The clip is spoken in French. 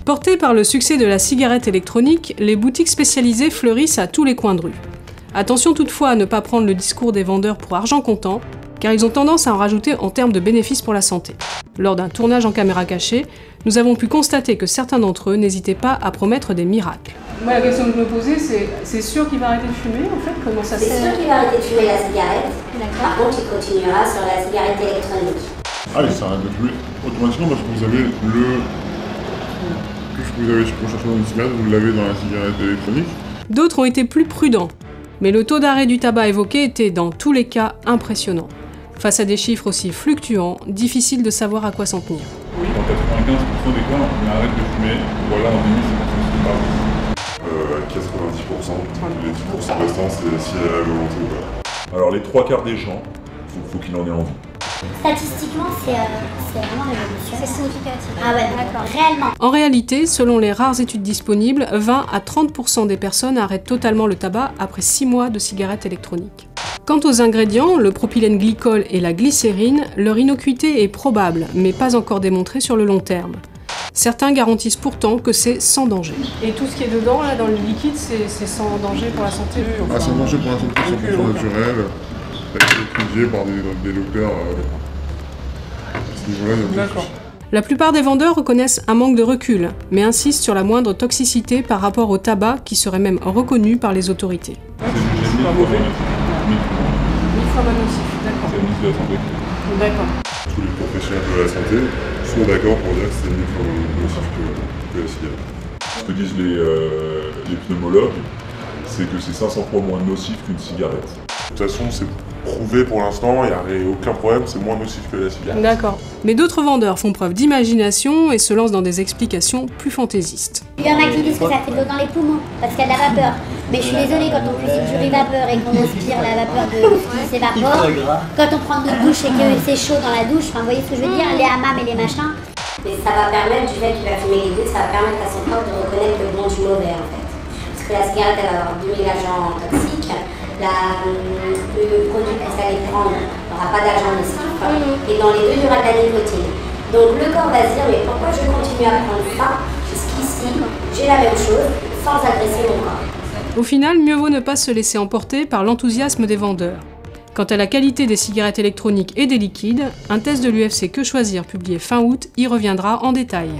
Portées par le succès de la cigarette électronique, les boutiques spécialisées fleurissent à tous les coins de rue. Attention toutefois à ne pas prendre le discours des vendeurs pour argent comptant, car ils ont tendance à en rajouter en termes de bénéfices pour la santé. Lors d'un tournage en caméra cachée, nous avons pu constater que certains d'entre eux n'hésitaient pas à promettre des miracles. Moi, la question que je me posais, c'est sûr qu'il va arrêter de fumer, en fait? Comment ça se fait? C'est sûr qu'il va arrêter de fumer la cigarette. Par contre, il continuera sur la cigarette électronique. Ah oui, ça arrête de fumer automatiquement parce que vous avez tout ce que vous avez recherché dans une cigarette, vous l'avez dans la cigarette électronique. D'autres ont été plus prudents, mais le taux d'arrêt du tabac évoqué était dans tous les cas impressionnant. Face à des chiffres aussi fluctuants, difficile de savoir à quoi s'en tenir. Oui, dans 95% des cas, on arrête de fumer. Voilà, on est mis, c'est pas 90%. Les 10% restants, c'est si elle a la volonté ou pas. Alors les 3/4 des gens, faut qu'il en ait envie. Statistiquement, c'est vraiment révolutionnaire. C'est significatif. Ah ouais, d'accord. Réellement. En réalité, selon les rares études disponibles, 20 à 30% des personnes arrêtent totalement le tabac après 6 mois de cigarette électronique. Quant aux ingrédients, le propylène glycol et la glycérine, leur innocuité est probable, mais pas encore démontrée sur le long terme. Certains garantissent pourtant que c'est sans danger. Et tout ce qui est dedans, là, dans le liquide, c'est sans danger pour la santé? Ah, sans danger pour la santé, c'est 100% naturel. Étudié par des docteurs à ce niveau-là. D'accord. La plupart des vendeurs reconnaissent un manque de recul, mais insistent sur la moindre toxicité par rapport au tabac qui serait même reconnu par les autorités. C'est pas mauvais. 1000 fois moins nocif, d'accord. C'est le ministre de la Santé. D'accord. Tous les professionnels de la santé sont d'accord pour dire que c'est mieux pour nocif que la cigarette. Ce que disent les pneumologues, c'est que c'est 500 fois moins nocif qu'une cigarette. De toute façon, c'est prouvé pour l'instant, il n'y a aucun problème, c'est moins nocif que la cigarette. D'accord. Mais d'autres vendeurs font preuve d'imagination et se lancent dans des explications plus fantaisonsistes. Il y en a qui disent que ça fait de l'eau dans les poumons, parce qu'il y a de la vapeur. Mais je suis désolée, quand on cuisine sur une vapeur et qu'on inspire la vapeur de ce qui s'évapore, quand on prend notre douche et que c'est chaud dans la douche, enfin, vous voyez ce que je veux dire, les hammams et les machins. Mais ça va permettre, du fait qu'il va fumer les deux, ça va permettre à son corps de reconnaître le bon du mauvais en fait. Parce que la cigarette, elle va avoir 2000 agents toxiques. Le produit que vous allez prendre n'aura pas d'agent nocif, et dans les deux, il y aura de la nicotine. Donc le corps va se dire, mais pourquoi je continue à prendre ça, puisqu'ici, j'ai la même chose, sans agresser mon corps. Au final, mieux vaut ne pas se laisser emporter par l'enthousiasme des vendeurs. Quant à la qualité des cigarettes électroniques et des liquides, un test de l'UFC Que Choisir publié fin août y reviendra en détail.